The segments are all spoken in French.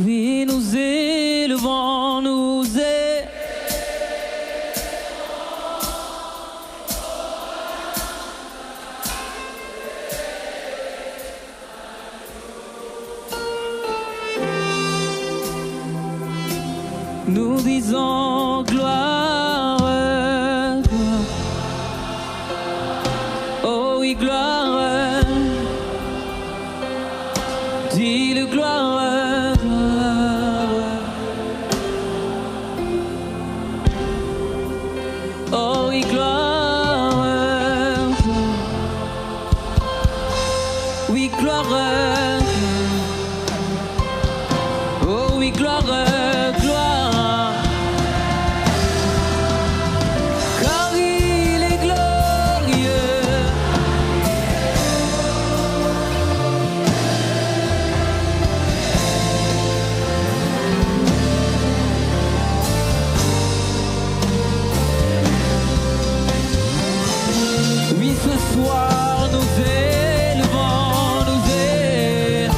Oui, nous élevons, nous élevons. Nous disons gloire, gloire. Oh oui, gloire. Dis-le gloire, gloire. Oh oui, gloire, gloire. Oui, gloire. Oh oui, gloire, gloire. Car il est glorieux. Oui, ce soir nous élevons, nous élevons.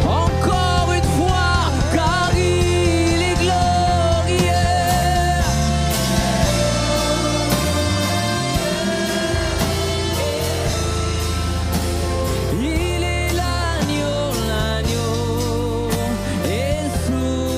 Encore une fois, car il est glorieux. Il est l'agneau, l'agneau, et sous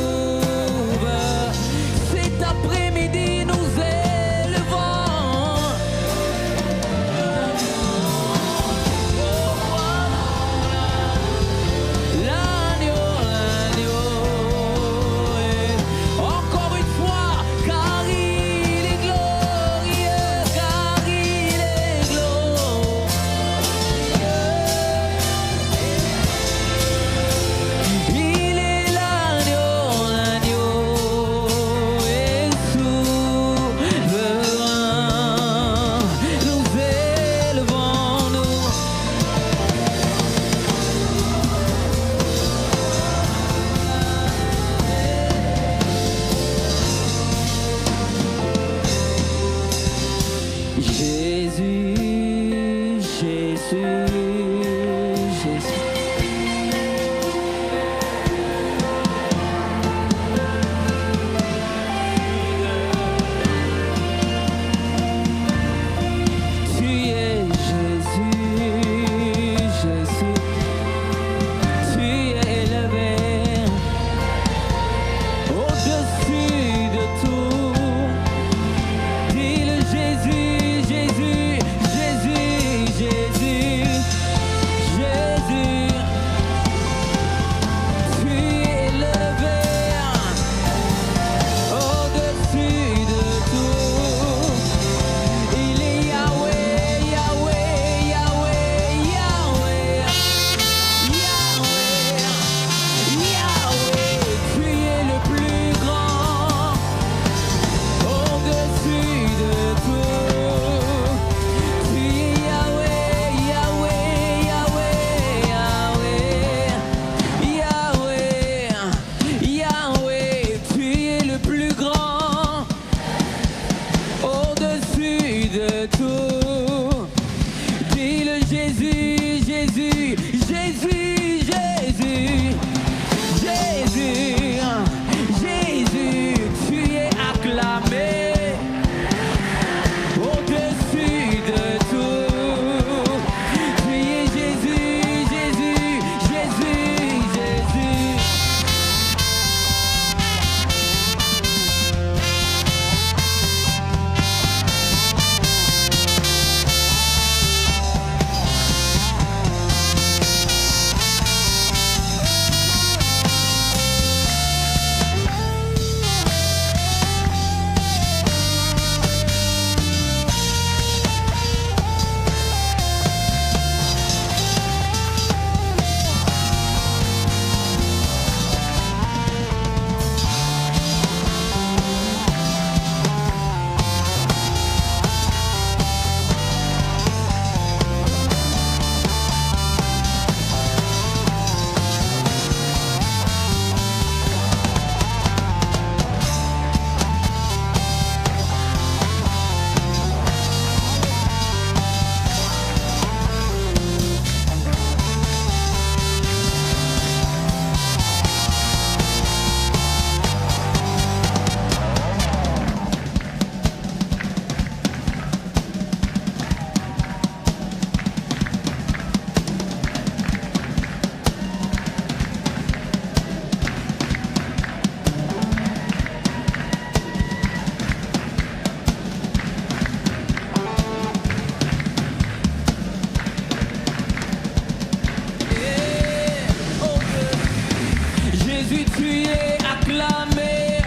Jésus, tu es acclamé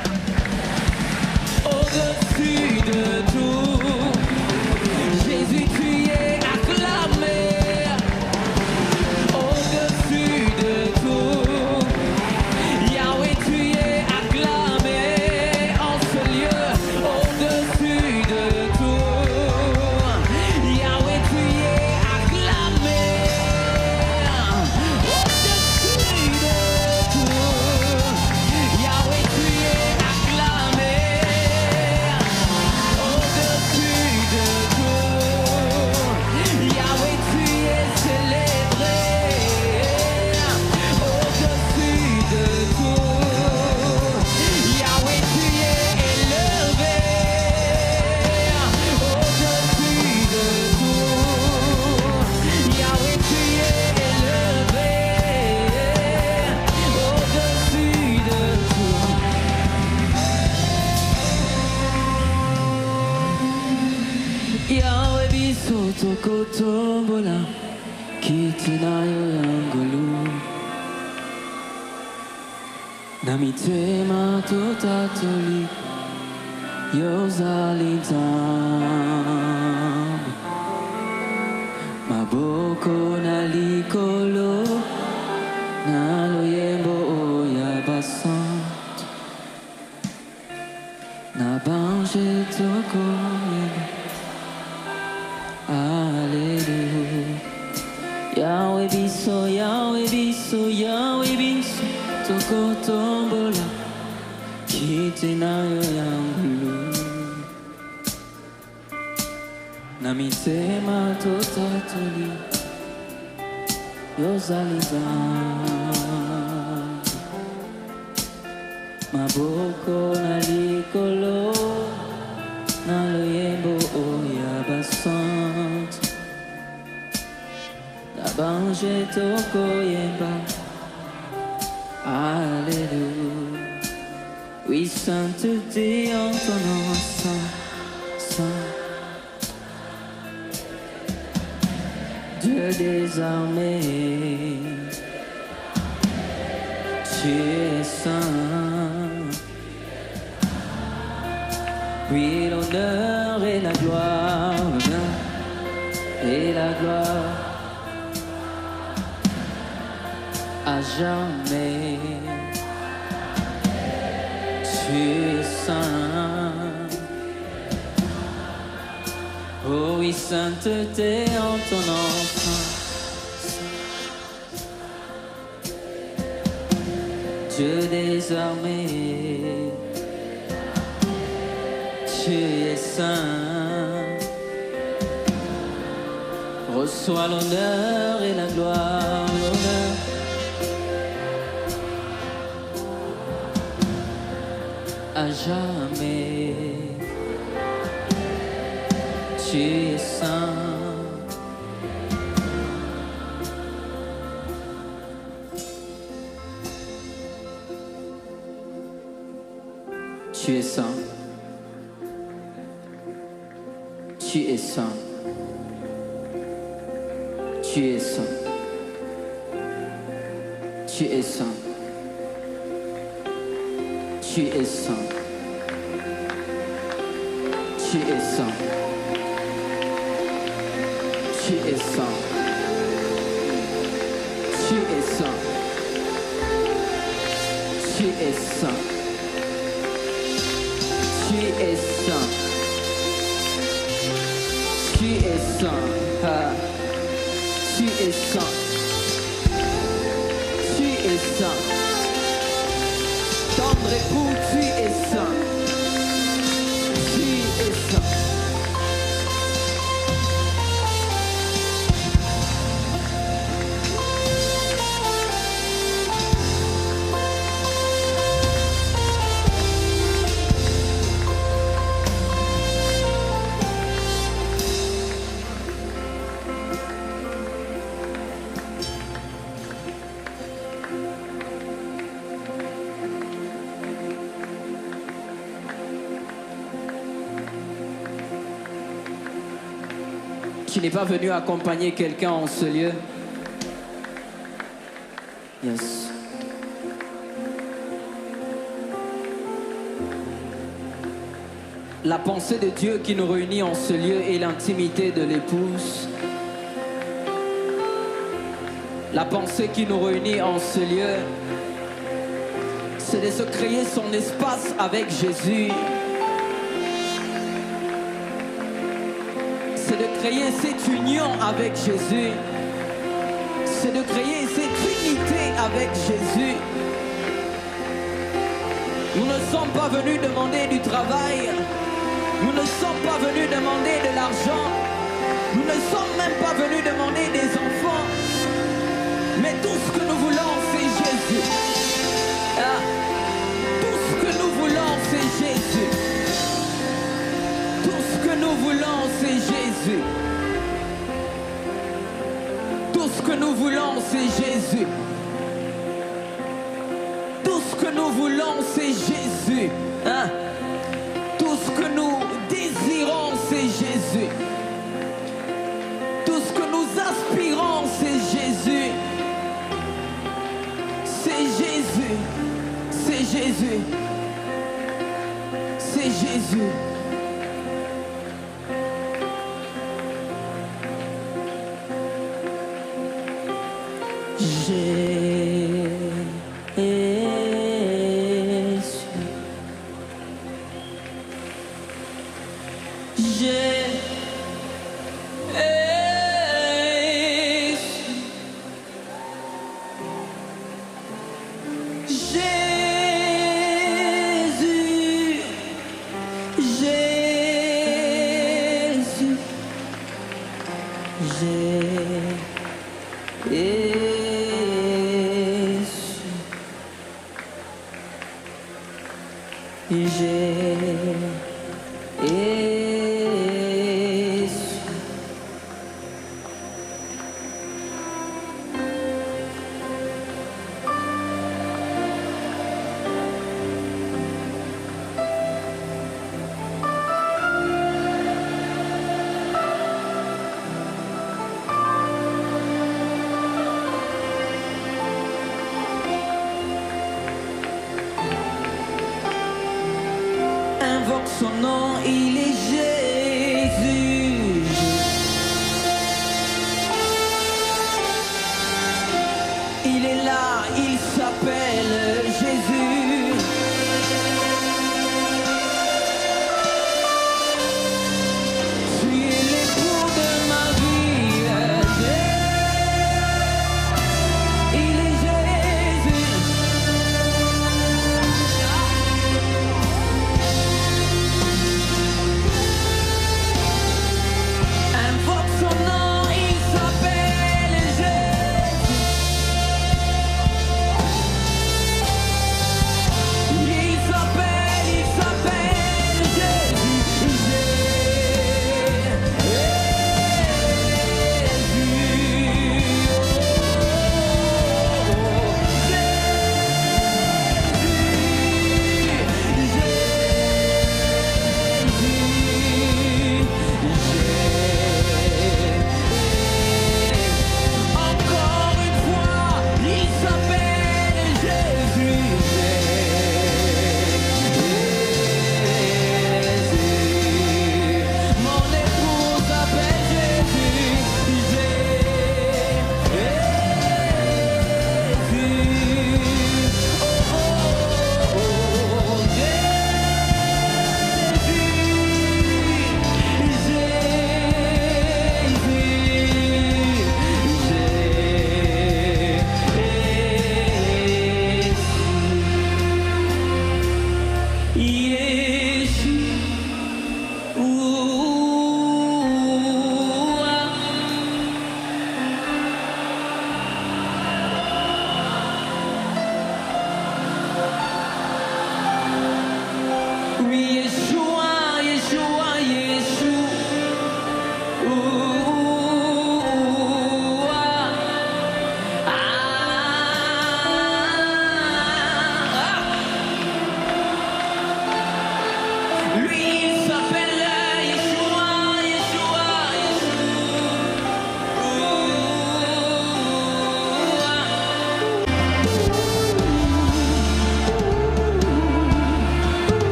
au-dessus de tout. Jésus, tu es acclamé au-dessus de tout. Yahweh, tu es acclamé en ce lieu au-dessus de tout. Yahweh, tu es acclamé au-dessus de tout. Yahweh, tu es acclamé au-dessus de tout. Yahweh, tu es célébré au-dessus de tout. Yahweh, tu es élevé au-dessus de tout. Yahweh, tu es élevé au-dessus de tout. Yahweh biso tokotombola kiti nayo yangolu na mitema totatoli yozali nzambe maboko na likolo na loyembo ya basante na bange tokoyeba. Alléluia. Yahweh biso, Yahweh biso, Yahweh biso, tokotombola kiti nayo yangulu na mitema totatoli yozali nzambe maboko na likolo na loyembo ya basante na bange tokoyeba. Alléluia. Oui, sainteté en ton nom, saint, saint. Dieu des armées, tu es saint. Oui, l'honneur et la gloire, l'honneur et la gloire à jamais. Tu es saint. Oh oui, sainteté en ton nom, saint. Dieu des armées, tu es saint. Reçois l'honneur et la gloire, l'honneur à jamais. Tu es saint. Tu es saint. Tu es saint. Tu es saint. Tu es saint. Tu es saint. Tu es saint. Tu es saint. Tu es saint. Tu es saint. Tu es saint. Tu es saint. Ah. Tu es saint. Tu es saint. Tendre époux, tu es saint. Tu es saint. Tu n'es pas venu accompagner quelqu'un en ce lieu. Yes. La pensée de Dieu qui nous réunit en ce lieu est l'intimité de l'épouse. La pensée qui nous réunit en ce lieu, c'est de se créer son espace avec Jésus. C'est de créer cette union avec Jésus. C'est de créer cette unité avec Jésus. Nous ne sommes pas venus demander du travail. Nous ne sommes pas venus demander de l'argent. Nous ne sommes même pas venus demander des enfants. Mais tout ce que nous voulons, c'est Jésus. Ah. Tout ce que nous voulons, c'est Jésus. Tout ce que nous voulons, c'est Jésus. Tout ce que nous voulons, c'est Jésus. Tout ce que nous voulons, c'est Jésus. Hein? Tout ce que nous désirons, c'est Jésus. Tout ce que nous aspirons, c'est Jésus. C'est Jésus. C'est Jésus. C'est Jésus. Invoque son nom, il est Jésus. Il est là, il s'appelle Jésus. Tu es l'époux de ma vie. Il est Jésus.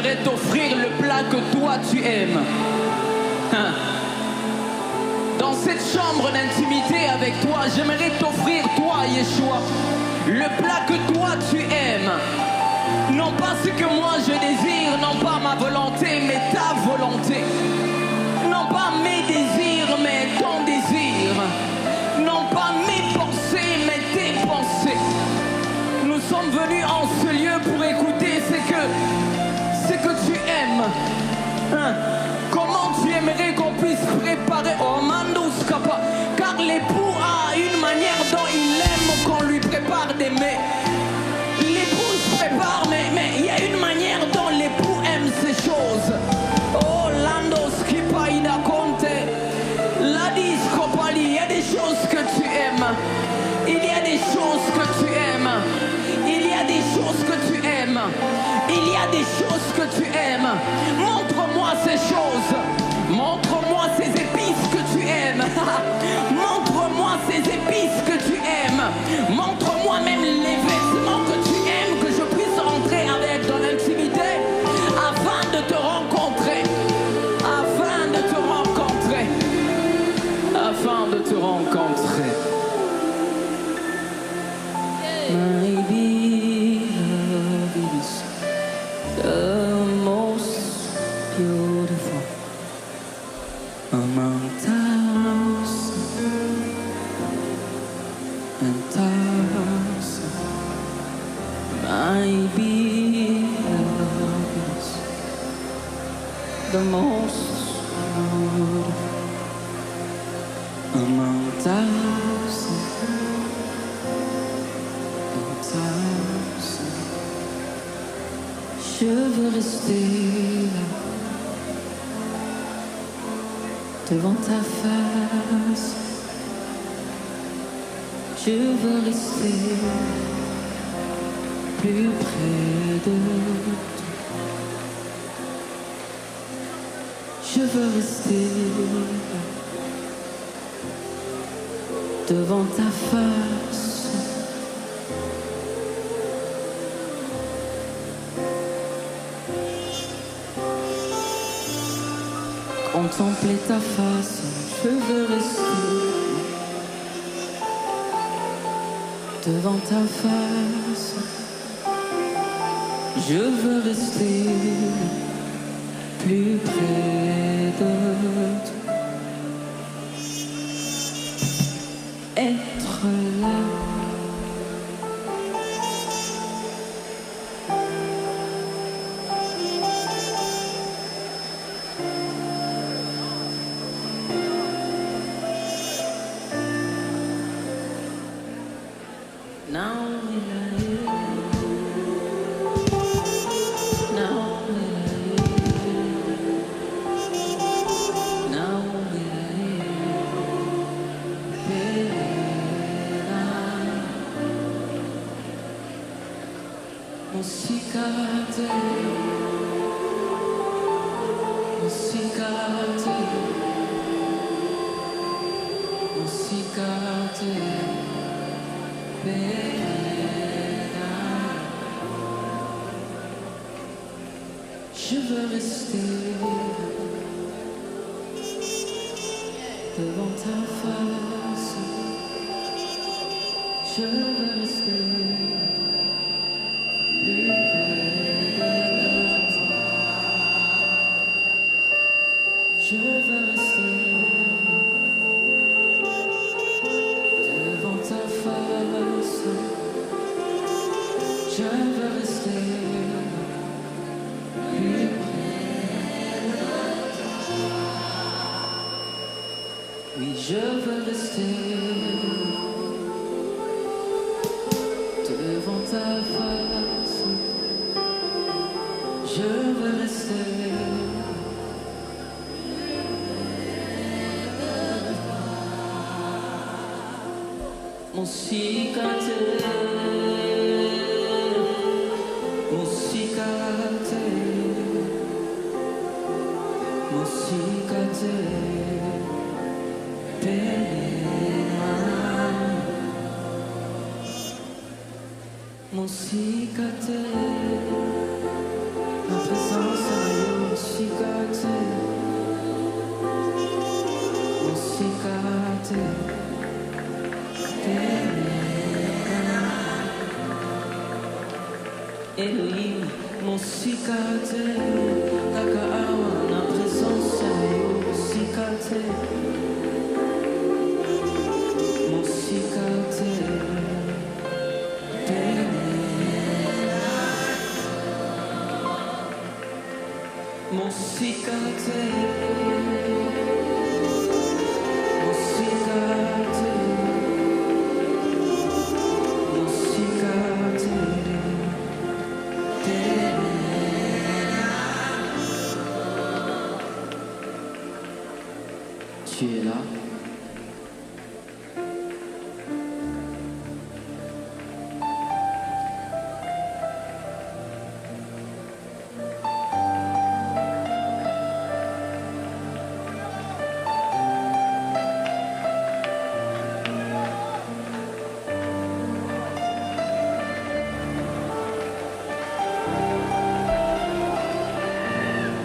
j'aimerais t'offrir le plat que toi tu aimes. Dans cette chambre d'intimité avec toi, j'aimerais t'offrir, toi, Yeshua, le plat que toi tu aimes. Non pas ce que moi je désire, non pas ma volonté, mais ta volonté. Non pas mes désirs, mais ton désir. Non pas mes pensées, mais tes pensées. Nous sommes venus en ce lieu pour écouter ce que tu aimes. Comment tu aimerais qu'on puisse préparer oh Mandus Kappa, car l'époux a une manière dont il aime qu'on lui prépare des mets. L'époux se prépare, mais il y a une manière dont l'époux aime ces choses. Oh Landos Kipaïda Conte, Ladis Kopali, il y a des choses que tu aimes. Il y a des choses que tu aimes. Il y a des choses que tu aimes. Il y a des choses que tu aimes. Montre-moi ces choses. Montre-moi ces épices que tu aimes. Montre-moi ces épices que tu aimes. Montre-moi même les vêtements que tu aimes, que je puisse entrer avec dans l'intimité afin de te rencontrer. Afin de te rencontrer. Afin de te rencontrer. My beloved is the most beautiful among thousands and thousands. My beloved is the most beautiful among thousands. Je veux rester là, devant ta face. Je veux rester plus près de toi. Je veux rester là, devant ta face. Contempler ta face, je veux rester devant ta face. Je veux rester plus près de toi. Être là. Je veux rester devant ta face. Je veux rester plus près de toi. Je veux rester devant ta face. Je veux rester. Oui, je veux rester devant ta face. Je veux rester mon cicatrice, mon cicatrice, mon cicatrice. Mon cicatrice, ma présence. présence, Mosikate, Mosikate, Elohim, Mosikate, Kakaawa, na présence, Mosikate, Mosikate, Mosikate, Mosikate, Mosikate, tu es là.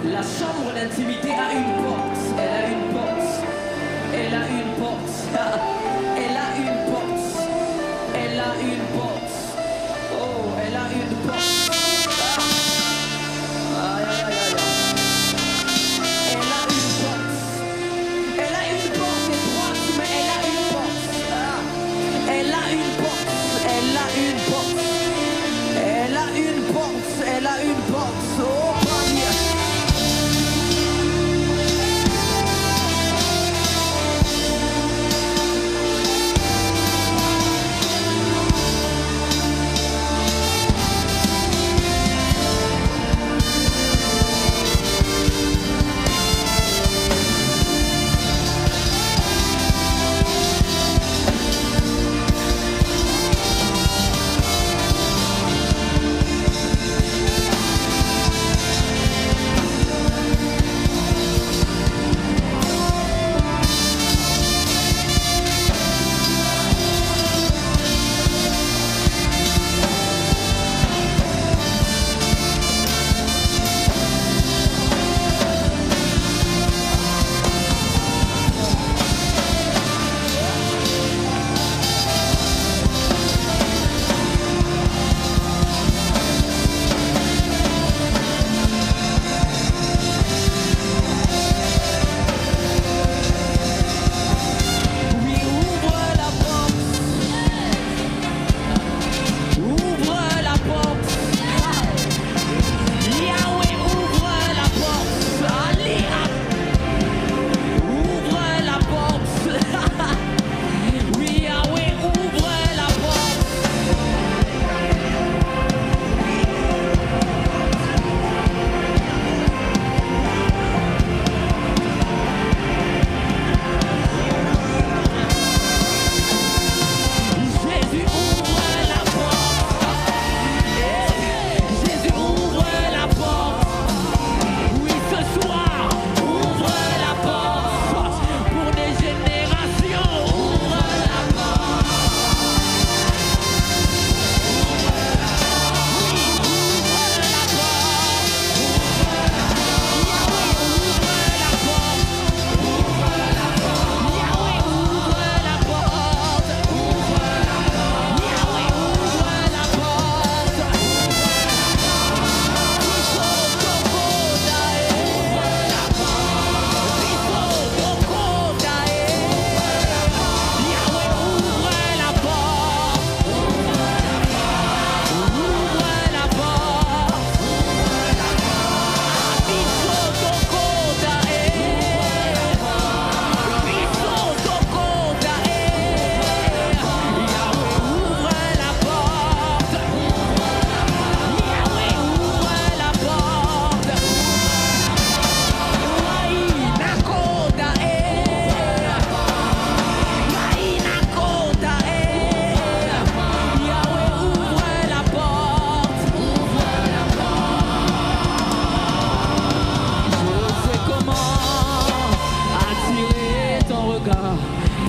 La chambre d'intimité a une porte, elle a une porte, elle a une porte, elle a une porte, elle a une porte, oh, elle a une porte. Aïe, aïe, aïe, aïe. Elle a une porte, elle a une porte étroite, mais elle a une porte. Elle a une porte, elle a une porte, elle a une porte, elle a une porte, oh, Maria.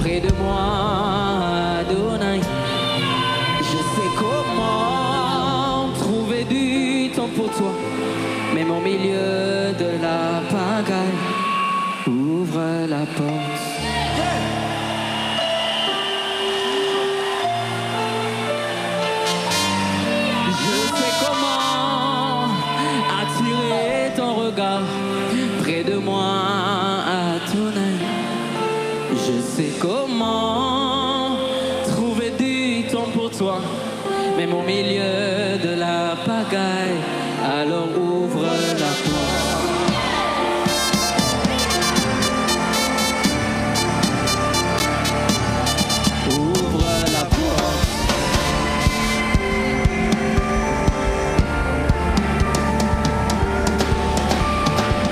Près de moi, Adonai, je sais comment trouver du temps pour toi. Même au milieu de la pagaille, ouvre la porte. Je sais comment attirer ton regard près de moi à ton œil. Je sais comment trouver du temps pour toi, même au milieu de la pagaille. Alors ouvre la porte. Ouvre la porte.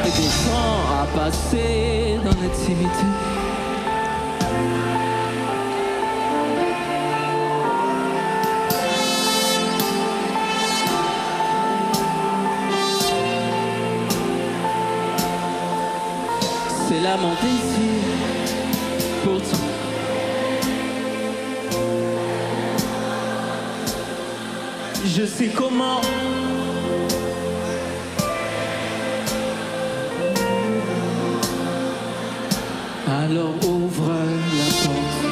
Et des temps à passer dans l'intimité. C'est là mon désir pour toi. Je sais comment. Alors ouvre la porte.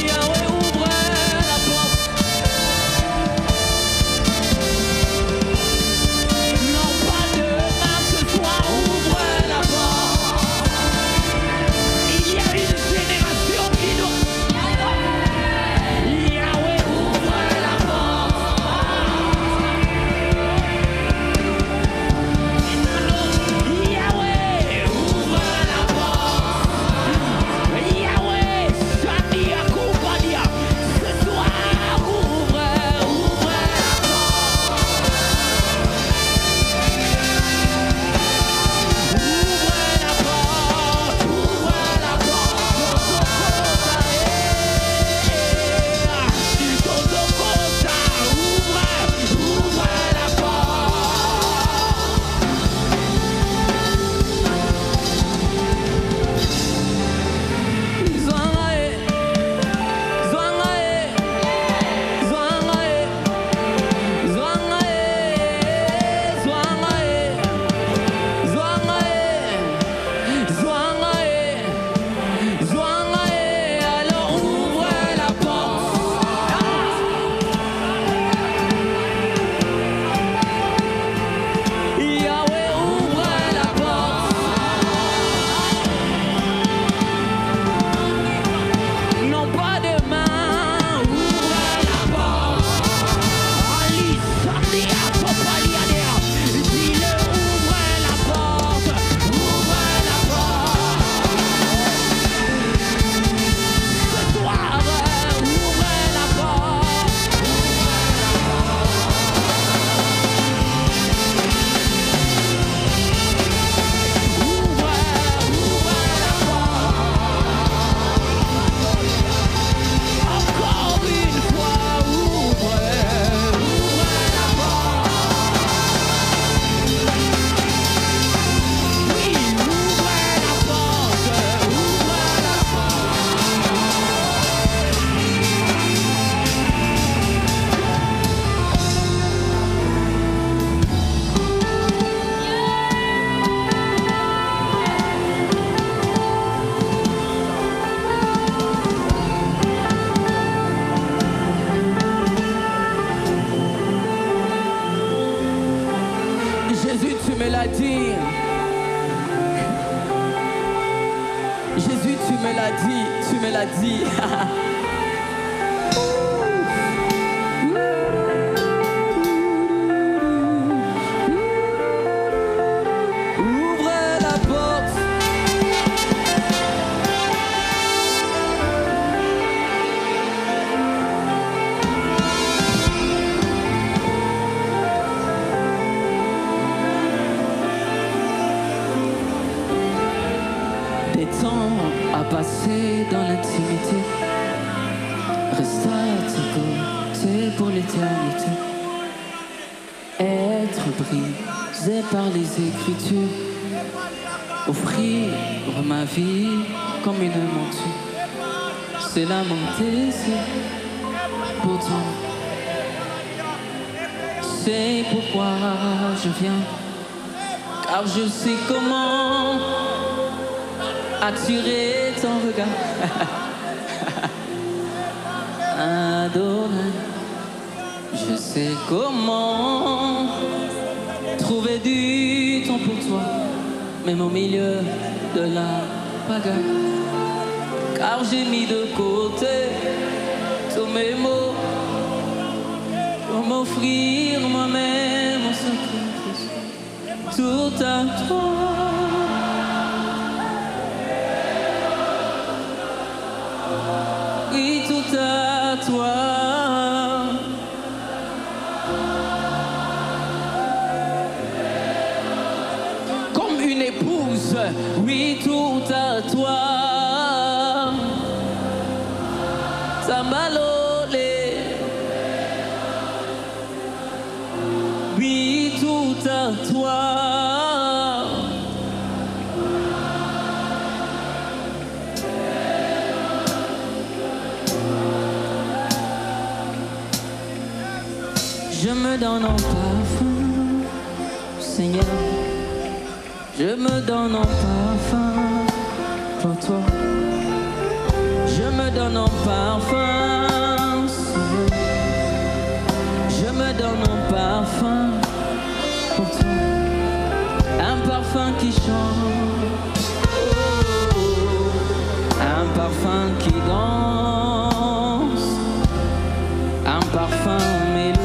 Yahweh, ouvre la porte. Non pas demain, ce soir, ouvre la porte. Il y a une génération qui doit. Yahweh, ouvre la porte. Yahweh, ouvre la porte. Yahweh, Shania Koubadia, ce soir, ouvre la porte. Ouvre la non pas demain, ouvre la porte. Ali, Sandia, Popaliadea, dis-le, ouvre la porte. Ouvre la porte. Ce soir, ouvre la porte. Ouvre la porte. Encore une fois, ouvre la porte. Oui, ouvre la porte, ouvre la Jésus, tu me l'as dit. Jésus, tu me l'as dit. Tu me l'as dit. Ouvre la porte. Des temps à passer dans l'intimité. Reste à tes côtés pour l'éternité. Être brisé par les Écritures. Offrir ma vie comme une monture. C'est là mon désir pourtant, c'est pourquoi je viens, car je sais comment attirer ton regard. Adonai, je sais comment trouver du temps pour toi, même au milieu de la pagaille. Car j'ai mis de côté tous mes mots pour m'offrir moi-même en sacrifice, tout à toi. Oui, tout à toi. Comme une épouse, oui, tout à toi. Sambalolé, oui, tout à toi. Je me donne en parfum, Seigneur. Je me donne en parfum pour toi. Je me donne en parfum, Seigneur. Je me donne en parfum pour toi. Un parfum qui chante, un parfum qui danse, un parfum mélodie.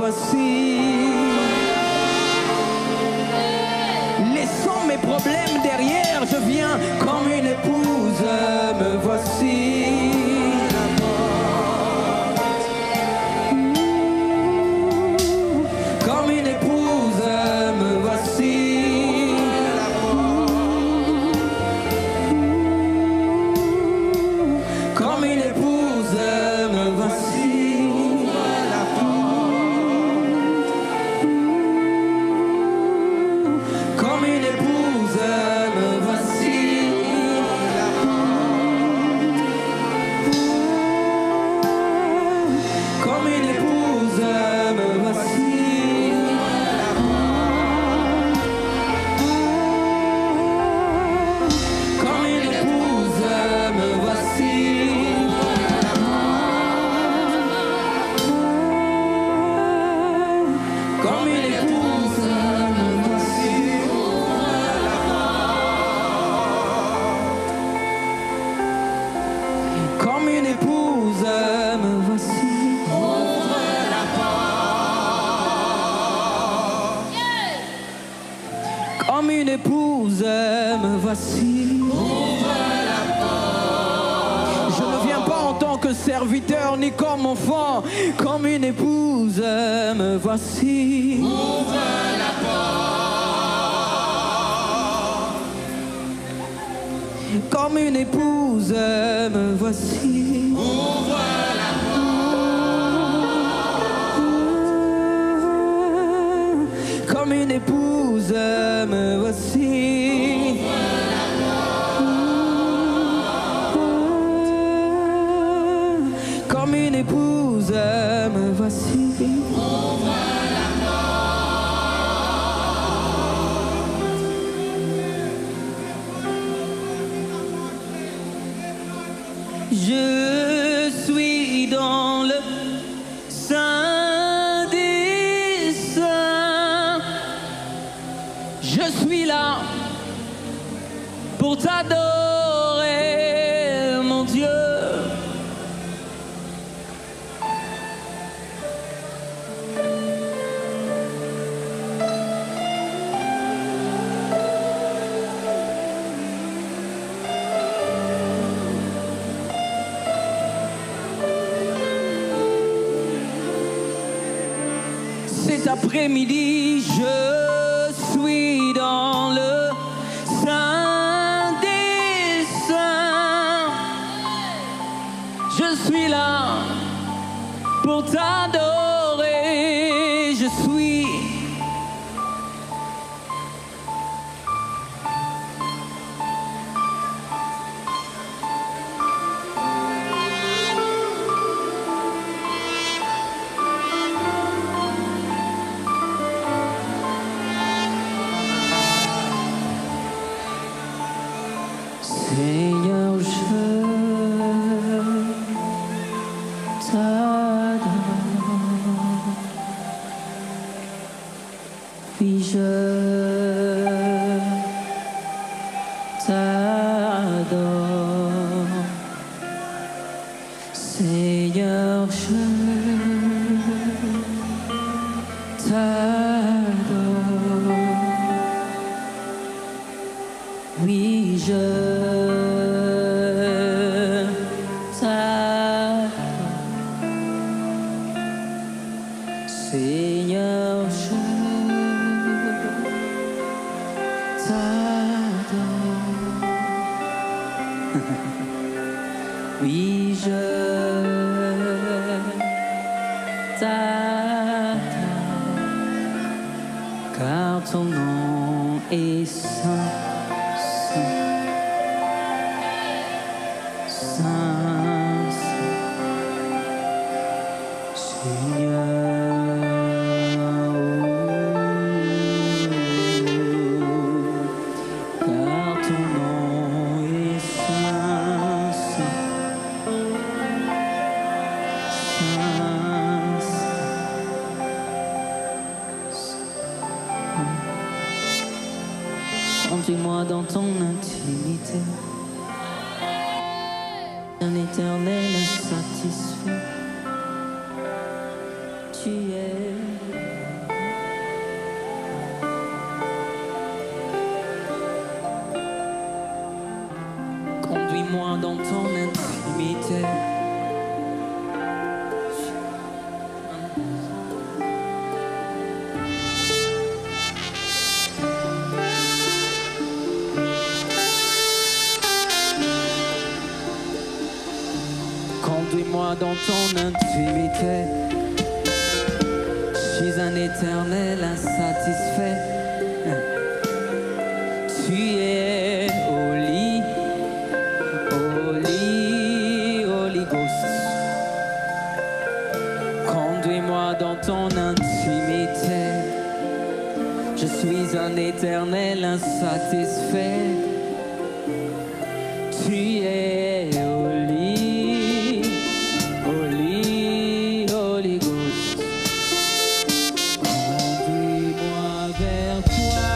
voici. Laissant mes problèmes derrière, je viens comme une épouse, me voici. Comme une épouse, me voici. Comme une épouse, me voici. Comme une épouse, me voici. Comme une épouse, me voici. Comme une épouse, me voici. Comme une épouse, me voici. Comme une épouse, me voici. Comme une épouse, me voici. Je ne viens pas en tant que serviteur ni comme enfant. Comme une épouse, me voici. Comme une épouse, me voici. Comme une épouse, me voici. Comme une épouse, me voici. Je suis dans le sein des saints. Je suis là pour t'adorer, mon Dieu. Cet après-midi, je suis dans le sein des saints. Je suis là pour t'adorer. Je suis. Seigneur, je t'adore. Oui, je t'adore. Seigneur, je t'adore. Oui, je Seigneur, je t'adore. Oui, je t'adore, car ton nom est saint, saint, saint, Seigneur. Conduis-moi dans ton intimité, un éternel insatisfait. Tu es dans ton intimité. Conduis-moi dans ton intimité. Je suis un éternel insatisfait. Tu es Holy, Holy, Holy Ghost. Conduis-moi dans ton intimité. Je suis un éternel insatisfait. Tu es Holy, Holy, Holy Ghost. Conduis-moi vers toi.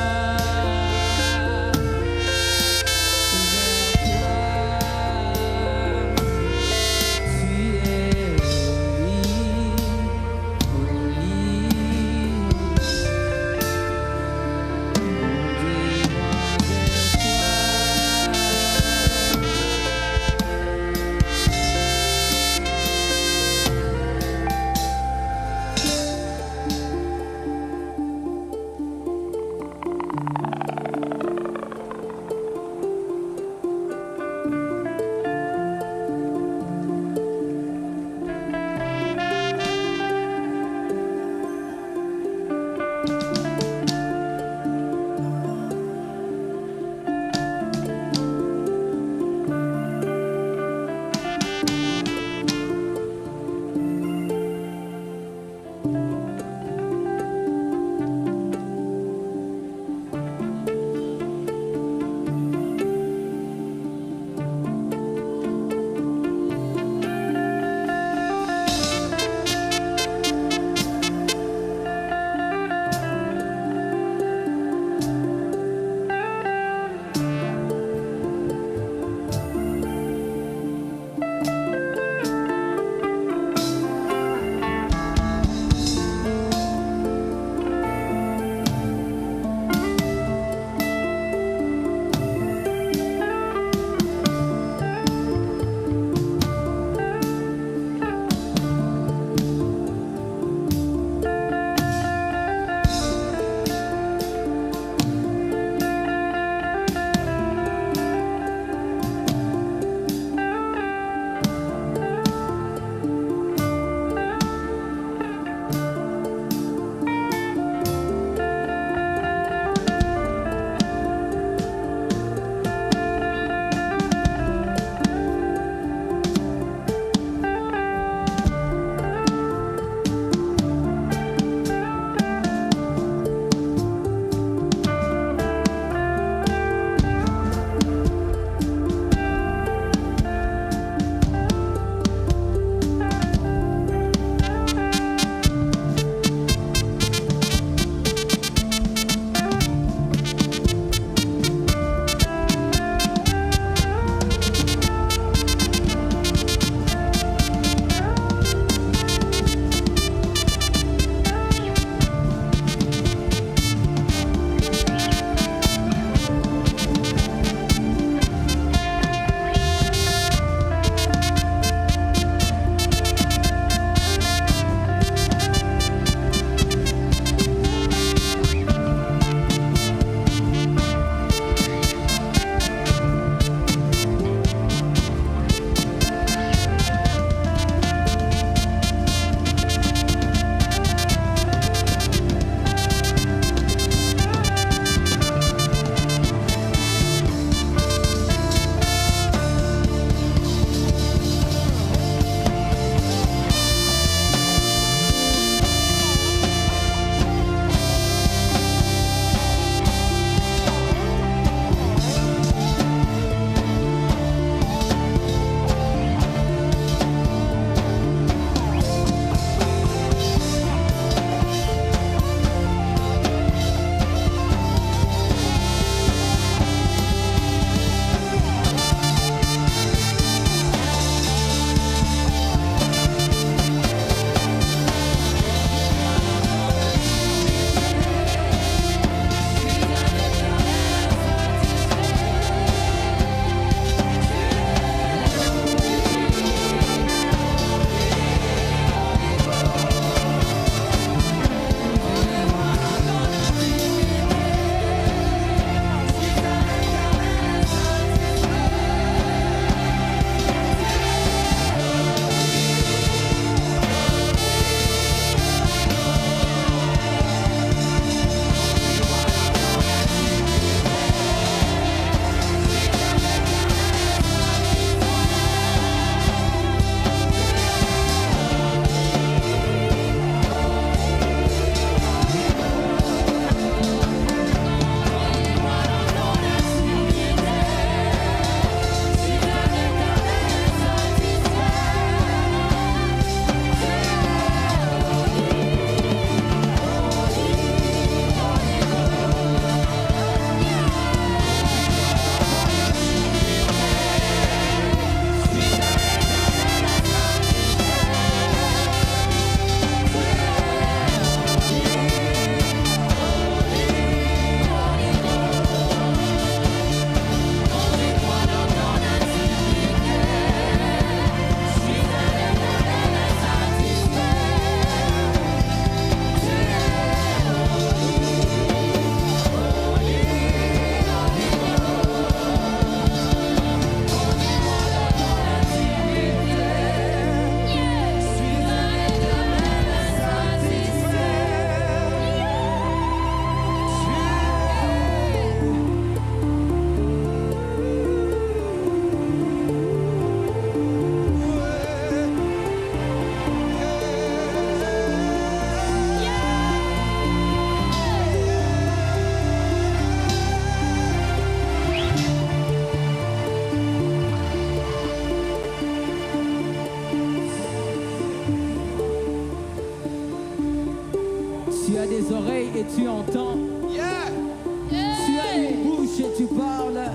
et tu entends. Tu as une bouche et tu parles.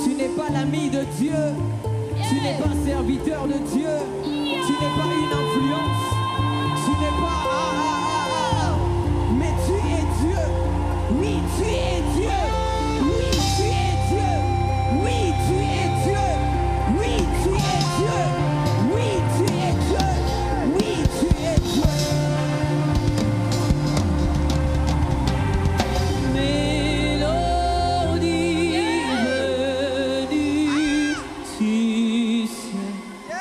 Tu n'es pas l'ami de Dieu. Tu n'es pas serviteur de Dieu. Tu n'es pas une influence. Tu n'es pas... Mais tu es Dieu. Oui, tu es Dieu. Oui, tu es Dieu. Oui, tu es Dieu. Oui, tu es Dieu. Oui, tu es Dieu. Oui, tu es Dieu. Mélodie venue du ciel.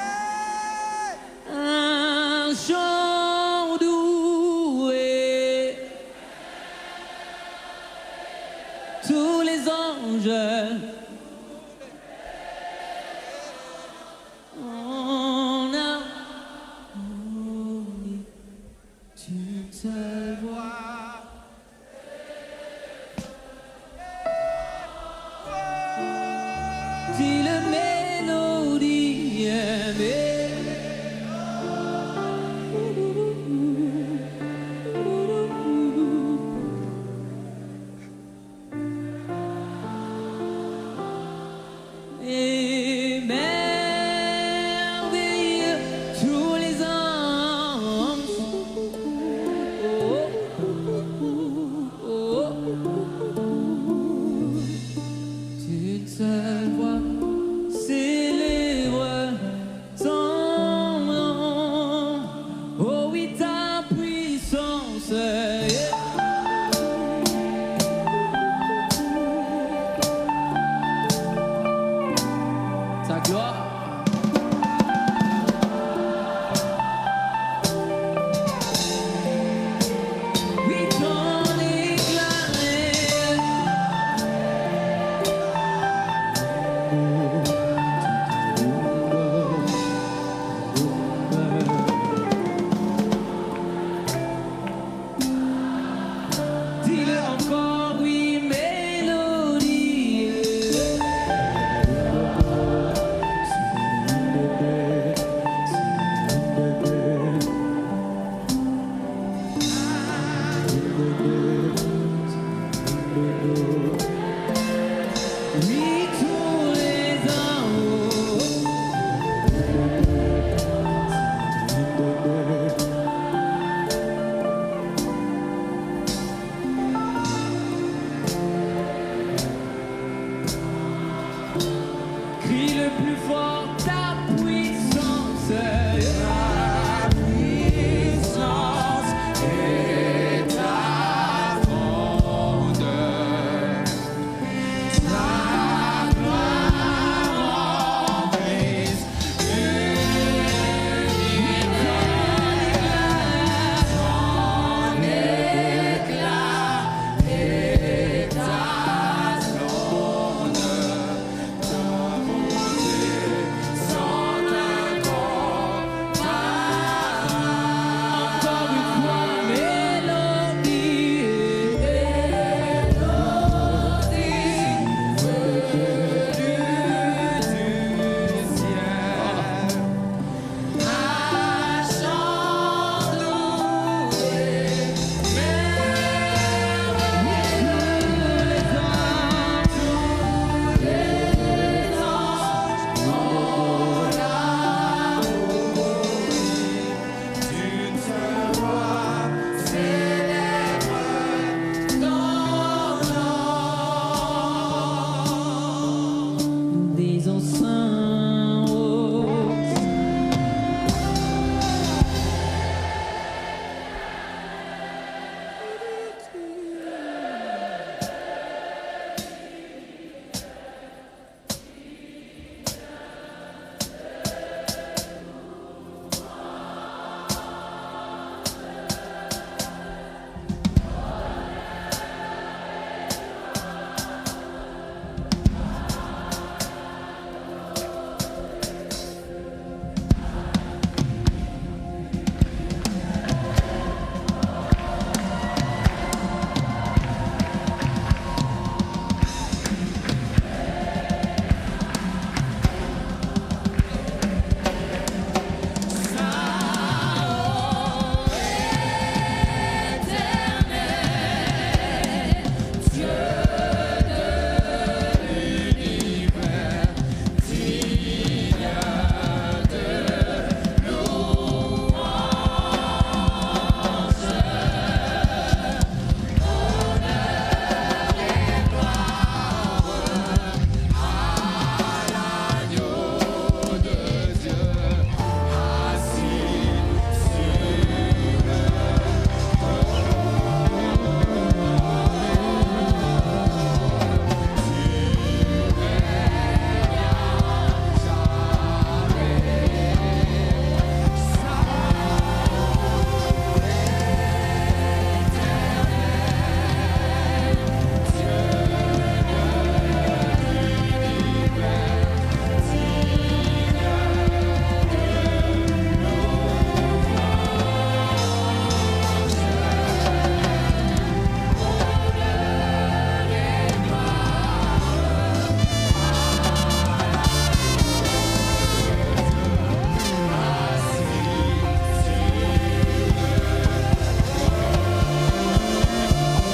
Un chant doux et tous les anges